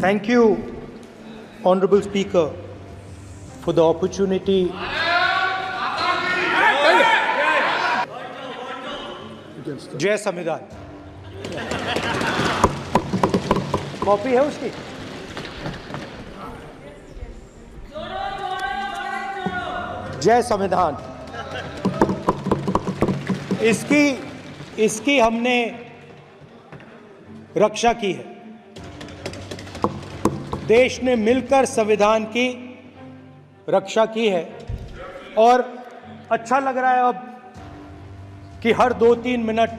Thank you, Honorable Speaker, for the opportunity. जय संविधान। Copy है उसकी? जय संविधान। इसकी हमने रक्षा की है। देश ने मिलकर संविधान की रक्षा की है और अच्छा लग रहा है अब कि हर 2-3 मिनट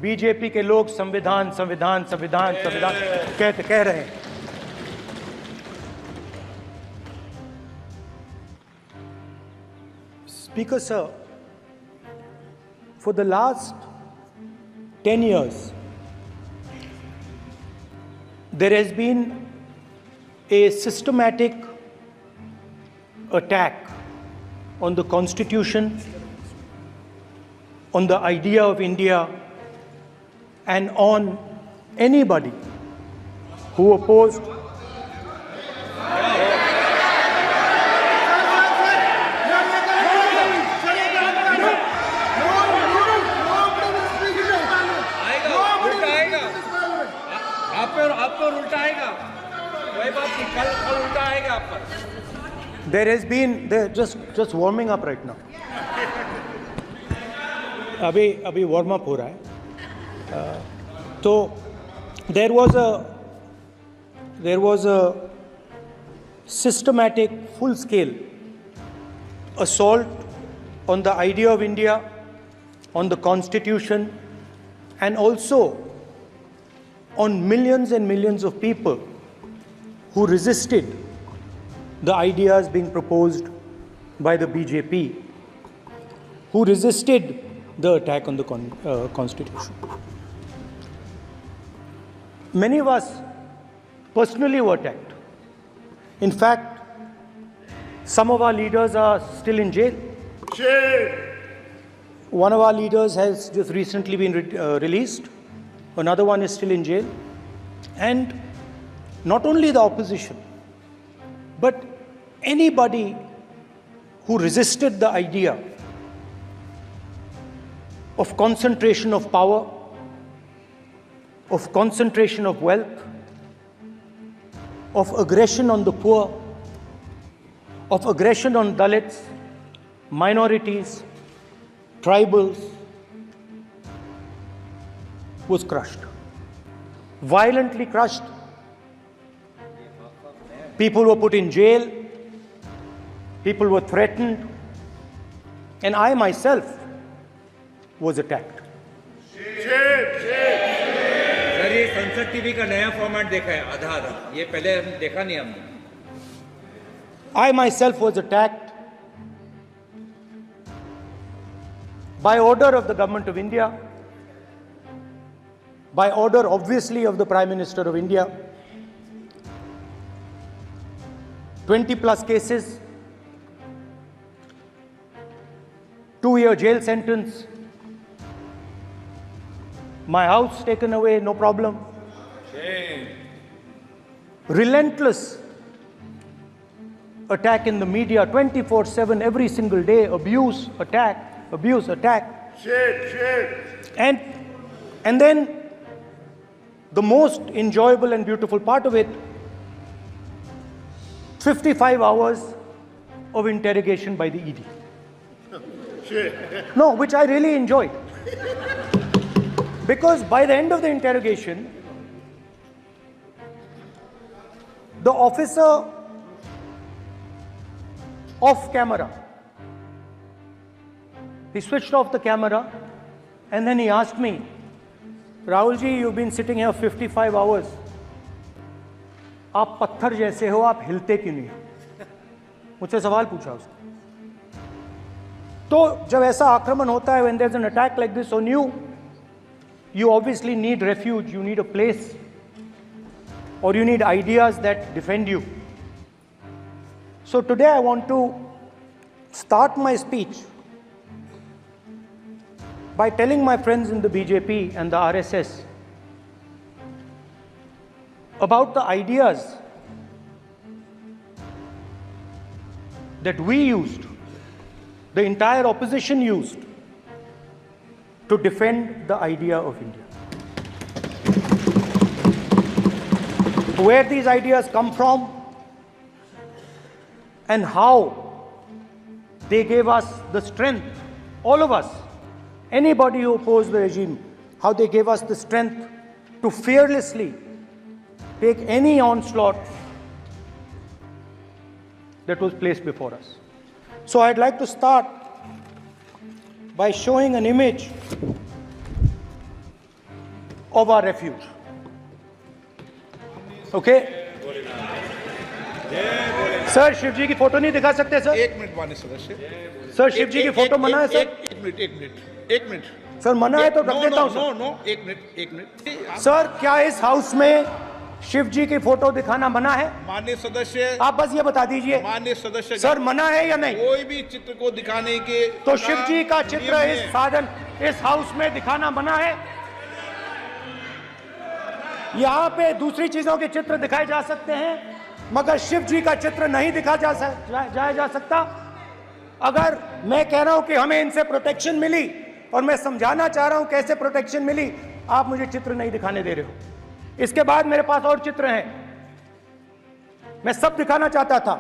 बीजेपी के लोग संविधान संविधान संविधान संविधान कह रहे हैं। Speaker sir, for the last 10 years, there has been a systematic attack on the Constitution, on the idea of India, and on anybody who opposed There has been just warming up right now. अभी warm up हो रहा है. तो there was a systematic, full-scale assault on the idea of India, on the Constitution, and also on millions and millions of people who resisted the ideas being proposed by the BJP, who resisted the attack on the Constitution. Many of us personally were attacked. In fact, some of our leaders are still in jail. One of our leaders has just recently been released. Another one is still in jail. And not only the opposition, but anybody who resisted the idea of concentration of power, of concentration of wealth, of aggression on the poor, of aggression on Dalits, minorities, tribals, was crushed, violently crushed. People were put in jail, people were threatened, and I myself was attacked. Sir ये संसद TV का नया format देखा है आधा ये पहले देखा नहीं हमने. I myself was attacked by order of the government of India, by order obviously of the Prime Minister of India. 20 plus cases, 2-year jail sentence, my house taken away, no problem. Relentless attack in the media, 24/7, every single day, abuse, attack. And then the most enjoyable and beautiful part of it, 55 hours of interrogation by the ED. No, which I really enjoyed. Because by the end of the interrogation, the officer off camera, he switched off the camera and then he asked me, Rahul ji, you've been sitting here 55 hours. आप पत्थर जैसे हो, आप हिलते क्यों नहीं? मुझसे सवाल पूछा उसने. तो जब ऐसा आक्रमण होता है, when there's an attack like this on you, you obviously need refuge, you need a place, or you need ideas that defend you. So today I want to start my speech by telling my friends in the BJP and the RSS about the ideas that we used, the entire opposition used, to defend the idea of India. Where these ideas come from and how they gave us the strength, all of us, anybody who opposed the regime, how they gave us the strength to fearlessly take any onslaught that was placed before us. So I'd like to start by showing an image of our refuge. Okay? Sir Shiv ji की photo नहीं दिखा सकते sir? एक minute माननीय सदस्य। Sir Shiv ji की photo मना है सर? एक मिनट सर मना है तो रख देता हूं सर। नो एक मिनट सर क्या इस हाउस में शिव जी की फोटो दिखाना मना है? माननीय सदस्य, आप बस ये बता दीजिए माननीय सदस्य सर मना है या नहीं? कोई भी चित्र को दिखाने के तो शिव जी का चित्र इस साधन इस हाउस में दिखाना मना है? यहाँ पे दूसरी चीजों के चित्र दिखाए जा सकते हैं मगर शिव जी का चित्र नहीं दिखा जा सकता। अगर मैं कह रहा हूं कि हमें इनसे प्रोटेक्शन मिली और मैं समझाना चाह रहा हूं कैसे प्रोटेक्शन मिली, आप मुझे चित्र नहीं दिखाने दे रहे हो। इसके बाद मेरे पास और चित्र हैं, मैं सब दिखाना चाहता था।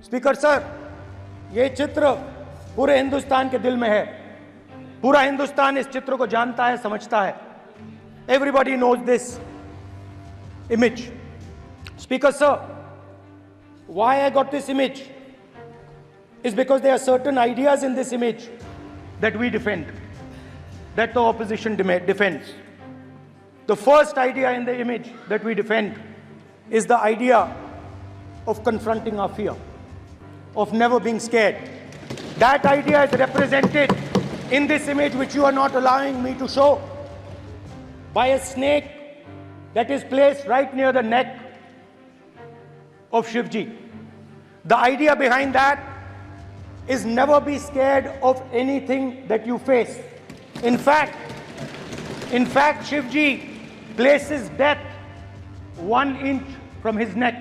स्पीकर सर, ये चित्र पूरे हिंदुस्तान के दिल में है, पूरा हिंदुस्तान इस चित्र को जानता है, समझता है। Everybody knows this image. Speaker sir, why I got this image is because there are certain ideas in this image that we defend, that the opposition defends. The first idea in the image that we defend is the idea of confronting our fear, of never being scared. That idea is represented in this image, which you are not allowing me to show, by a snake that is placed right near the neck of Shivji. The idea behind that is never be scared of anything that you face. In fact, Shivji places death 1 inch from his neck.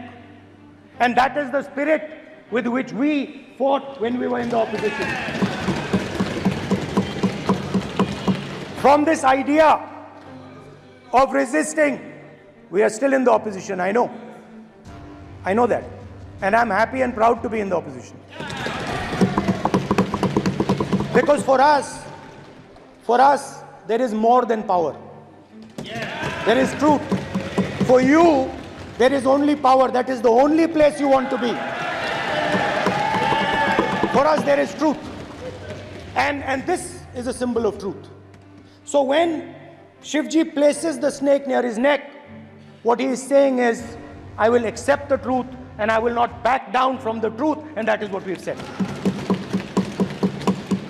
And that is the spirit with which we fought when we were in the opposition. From this idea of resisting, we are still in the opposition, I know that. And I'm happy and proud to be in the opposition. Because for us, there is more than power. There is truth. For you, there is only power. That is the only place you want to be. For us, there is truth. And this is a symbol of truth. So when Shivji places the snake near his neck, what he is saying is, I will accept the truth and I will not back down from the truth, and that is what we have said.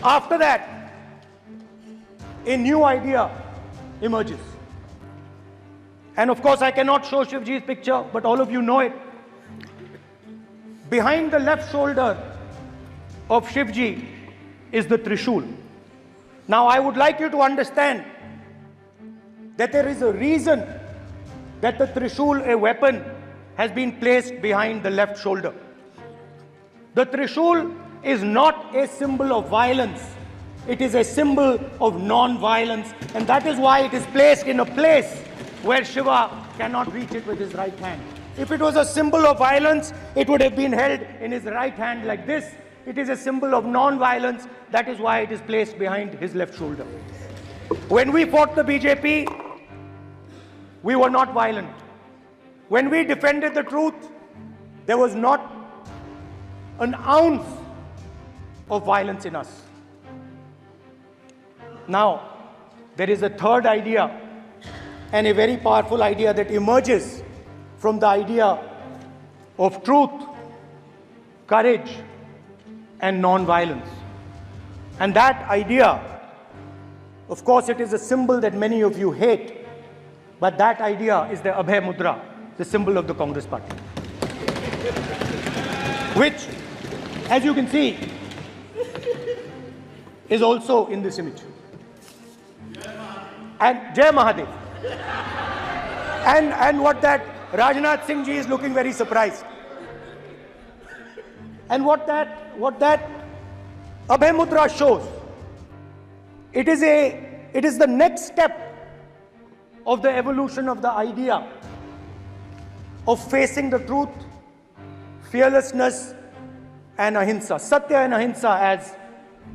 After that, a new idea emerges. And of course, I cannot show Shivji's picture, but all of you know it. Behind the left shoulder of Shivji is the Trishul. Now, I would like you to understand that there is a reason that the Trishul, a weapon, has been placed behind the left shoulder. The Trishul is not a symbol of violence. It is a symbol of non-violence, and that is why it is placed in a place where Shiva cannot reach it with his right hand. If it was a symbol of violence, it would have been held in his right hand like this. It is a symbol of non-violence. That is why it is placed behind his left shoulder. When we fought the BJP, we were not violent. When we defended the truth, there was not an ounce of violence in us. Now, there is a third idea, and a very powerful idea that emerges from the idea of truth, courage, and non-violence. And that idea, of course, it is a symbol that many of you hate, but that idea is the Abhay Mudra, the symbol of the Congress Party, which, as you can see, is also in this image. And Jai Mahadev. And what that Rajnath Singh ji is looking very surprised. And what that Abhay Mudra shows, it is the next step of the evolution of the idea of facing the truth, fearlessness and ahimsa. Satya and ahimsa, as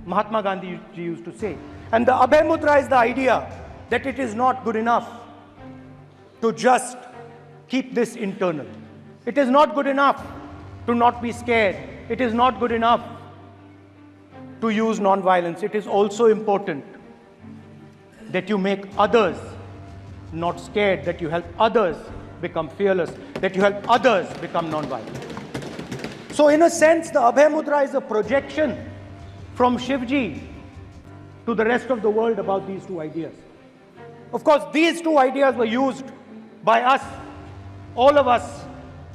Mahatma Gandhi ji used to say. And the Abhay Mudra is the idea that it is not good enough to just keep this internal. It is not good enough to not be scared. It is not good enough to use non-violence. It is also important that you make others not scared, that you help others become fearless, that you help others become non-violent. So in a sense, the Abhay Mudra is a projection from Shivji to the rest of the world about these two ideas. Of course, these two ideas were used by us, all of us,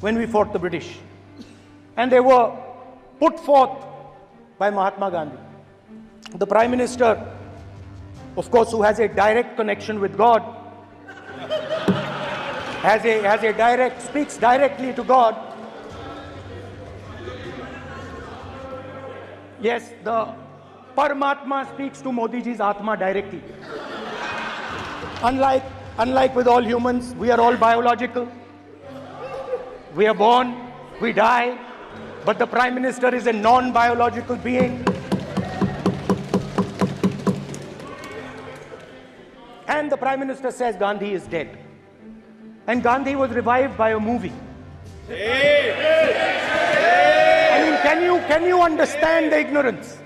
when we fought the British. And they were put forth by Mahatma Gandhi. The Prime Minister, of course, who has a direct connection with God, speaks directly to God. Yes, the Paramatma speaks to Modi ji's Atma directly. Unlike with all humans, we are all biological. We are born, we die, but the Prime Minister is a non-biological being. And the Prime Minister says Gandhi is dead. And Gandhi was revived by a movie. I mean, can you understand the ignorance?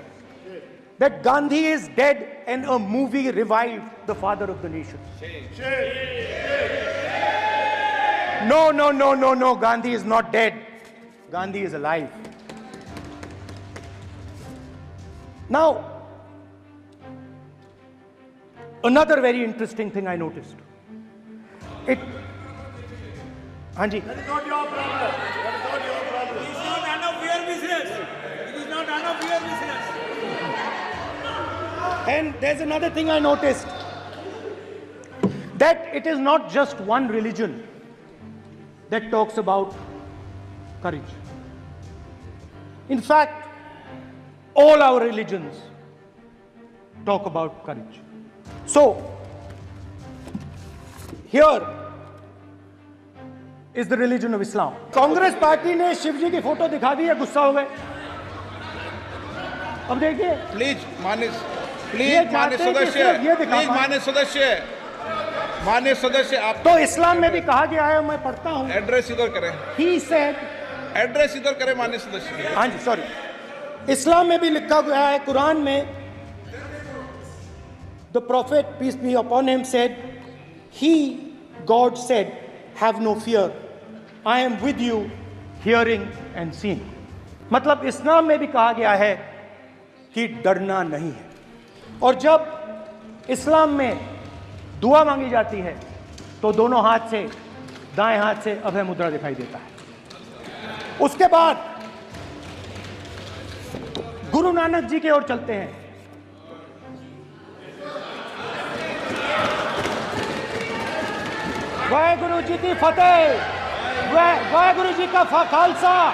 That Gandhi is dead and a movie revived the father of the nation. No, Gandhi is not dead. Gandhi is alive. Now, another very interesting thing I noticed. Hanji. That is not your problem. That is not your problem. It is not none of your business. It is not none of your business. And there's another thing I noticed. That it is not just one religion that talks about courage. In fact, all our religions talk about courage. So, here is the religion of Islam. Congress party ने शिव जी की photo दिखा दी है, गुस्सा हो गए. अब देखिए, please मान्य सदस्य आप तो इस्लाम में भी कहा गया है, मैं पढ़ता हूं. एड्रेस इधर करें. He said, एड्रेस इधर करें मान्य सदस्य. हाँ जी, सॉरी. इस्लाम में भी लिखा गया है, कुरान में, the prophet, peace be upon him, said, he, God said, have no fear. I am with you, hearing and seeing. मतलब इस्लाम में भी कहा गया है कि डरना नहीं है. और जब इस्लाम में दुआ मांगी जाती है तो दोनों हाथ से, दाएं हाथ से अभय मुद्रा दिखाई देता है. उसके बाद गुरु नानक जी की ओर चलते हैं. वाहेगुरु जी की फतेह, वाहेगुरु जी का खालसा.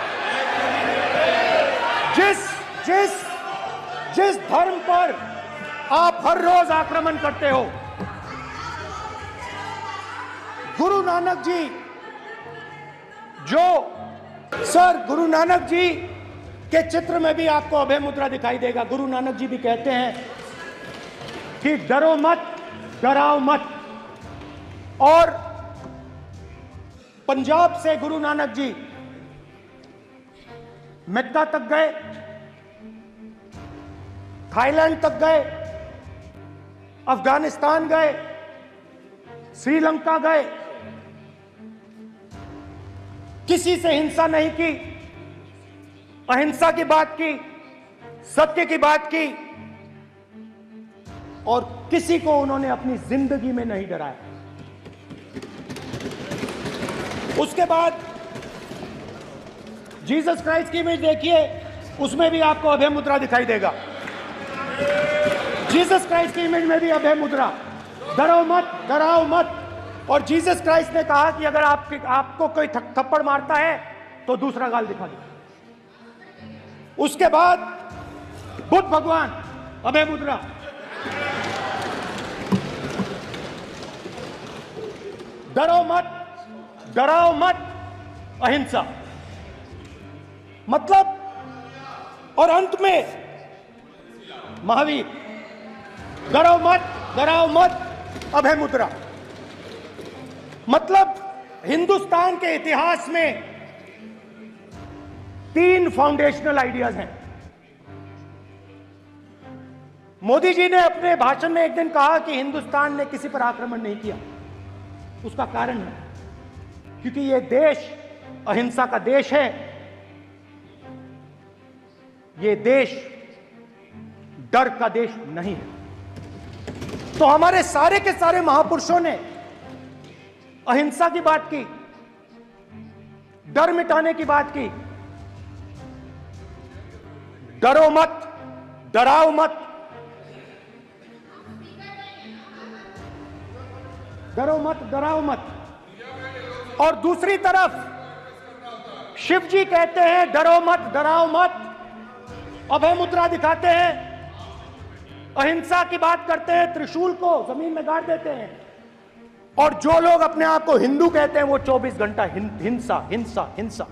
जिस धर्म पर आप हर रोज आक्रमण करते हो, गुरु नानक जी, गुरु नानक जी के चित्र में भी आपको अभय मुद्रा दिखाई देगा. गुरु नानक जी भी कहते हैं कि डरो मत, डराओ मत. और पंजाब से गुरु नानक जी मक्का तक गए, थाईलैंड तक गए, अफगानिस्तान गए, श्रीलंका गए. किसी से हिंसा नहीं की, अहिंसा की बात की, सत्य की बात की, और किसी को उन्होंने अपनी जिंदगी में नहीं डराया. उसके बाद जीसस क्राइस्ट की इमेज देखिए, उसमें भी आपको अभय मुद्रा दिखाई देगा. जीसस क्राइस्ट की इमेज में भी अभय मुद्रा. डरो मत, डराओ मत. और जीसस क्राइस्ट ने कहा कि अगर आपको कोई थप्पड़ मारता है तो दूसरा गाल दिखा दो। उसके बाद बुद्ध भगवान, अभय मुद्रा। डरो मत, डराओ मत, अहिंसा। मतलब, और अंत में महावीर, डरो मत, डराओ मत, अभय मुद्रा। मतलब हिंदुस्तान के इतिहास में 3 फाउंडेशनल आइडियाज हैं। मोदी जी ने अपने भाषण में एक दिन कहा कि हिंदुस्तान ने किसी पर आक्रमण नहीं किया। उसका कारण है क्योंकि यह देश अहिंसा का देश है। यह देश डर का देश नहीं है। तो हमारे सारे के सारे महापुरुषों ने अहिंसा की बात की, डर मिटाने की बात की। डरो मत, डराओ मत, डरो मत, डराओ मत। और दूसरी तरफ शिव जी कहते हैं डरो मत, डराओ मत, अभय मुद्रा दिखाते हैं, अहिंसा की बात करते हैं, त्रिशूल को जमीन में गाड़ देते हैं। और जो लोग अपने आप को हिंदू कहते हैं वो 24 घंटा हिंसा हिंसा हिंसा,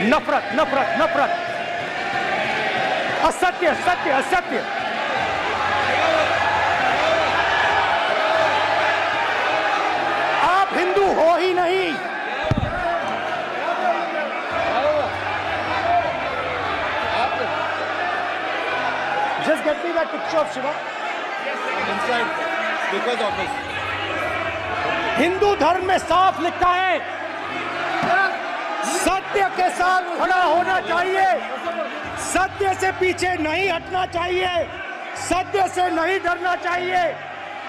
नफरत नफरत नफरत, असत्य सत्य असत्य। आप हिंदू हो ही नहीं। Just get me that picture of Shiva. Inside speaker's office. Hindu धर्म में साफ लिखा है सत्य के साथ खड़ा होना चाहिए, सत्य से पीछे नहीं हटना चाहिए, सत्य से नहीं डरना चाहिए।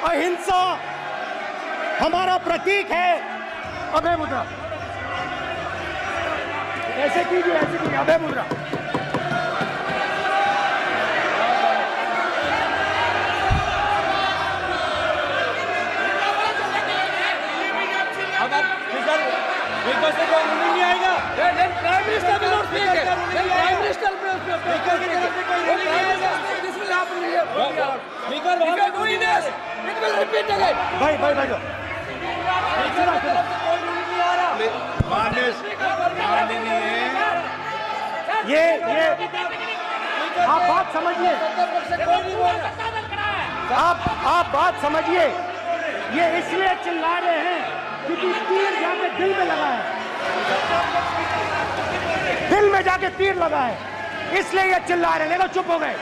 अहिंसा हमारा प्रतीक है। अभय मुद्रा ऐसे कीजिए, अभय मुद्रा। स्पीकर से कोई रूलिंग नहीं आएगा। Prime minister will not speak. Prime minister speaker की तरफ से कोई रूलिंग नहीं आएगा। this will happen here. Speaker If you are doing this, it will repeat again. भाई स्पीकर की तरफ से कोई रूलिंग नहीं आ रहा। ये आप बात समझिए, कोई नहीं बोल रहा। आप बात समझिए। ये इसलिए चिल्ला रहे हैं क्योंकि तीर जाके दिल में लगा है, दिल में जाके तीर लगा है, इसलिए ये चिल्ला रहे हैं। देखो चुप हो गए,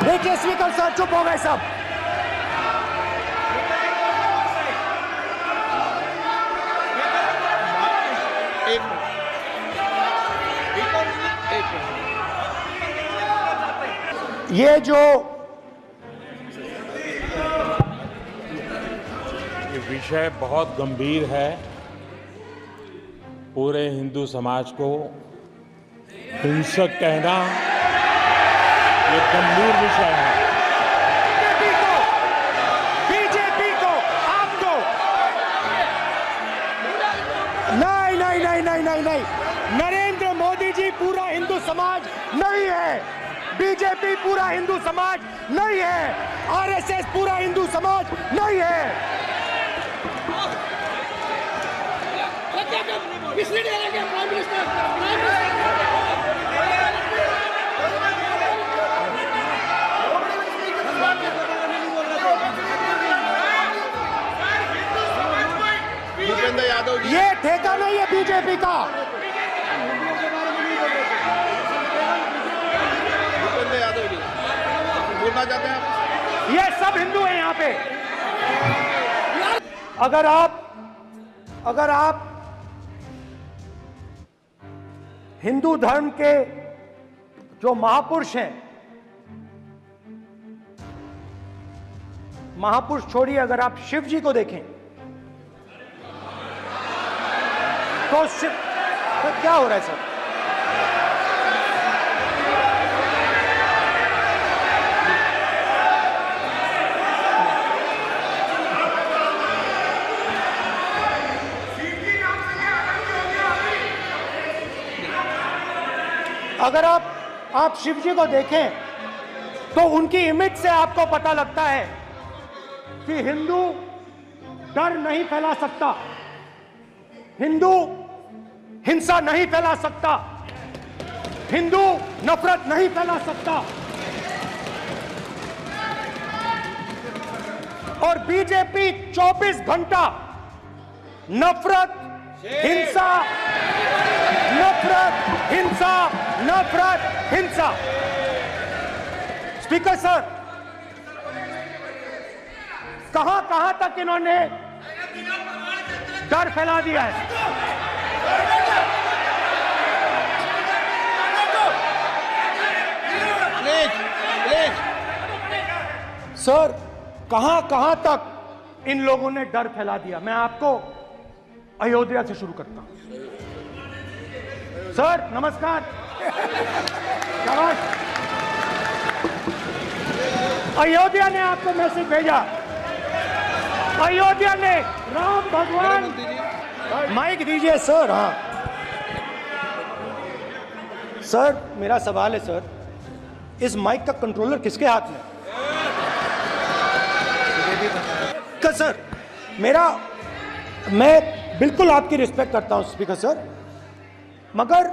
देखिए स्पीकर साहब चुप हो गए सब। ये जो विषय बहुत गंभीर है। पूरे हिंदू समाज को हिंसक कहना ये गंभीर विषय है। बीजेपी को आपको नहीं नहीं नहीं नहीं नहीं नहीं, नरेंद्र मोदी जी पूरा हिंदू समाज नहीं है, बीजेपी पूरा हिंदू समाज नहीं है, आरएसएस पूरा हिंदू समाज नहीं है। Misleading again, Prime Minister. Bhupendra Yadav ji, ये ठेका नहीं है बीजेपी का। भूपेंद्र यादव जी बोलना चाहते हैं आप? ये सब हिंदू हैं यहाँ पे। अगर आप हिंदू धर्म के जो महापुरुष हैं, महापुरुष छोड़िए, अगर आप शिव जी को देखें तो क्या हो रहा है सर? अगर आप शिव जी को देखें तो उनकी इमेज से आपको पता लगता है कि हिंदू डर नहीं फैला सकता, हिंदू हिंसा नहीं फैला सकता, हिंदू नफरत नहीं फैला सकता। और बीजेपी 24 घंटा नफरत, हिंसा, नफरत, हिंसा, नफरत, हिंसा। स्पीकर सर, कहां तक इन्होंने डर फैला दिया है? प्लीज सर, कहां तक इन लोगों ने डर फैला दिया? मैं आपको अयोध्या से शुरू करता हूं। सर नमस्कार, शाबाश। अयोध्या ने आपको मैसेज भेजा, अयोध्या ने राम भगवान। माइक दीजिए सर। हाँ सर, मेरा सवाल है सर, इस माइक का कंट्रोलर किसके हाथ में? सर मैं बिल्कुल आपकी रिस्पेक्ट करता हूं स्पीकर सर, मगर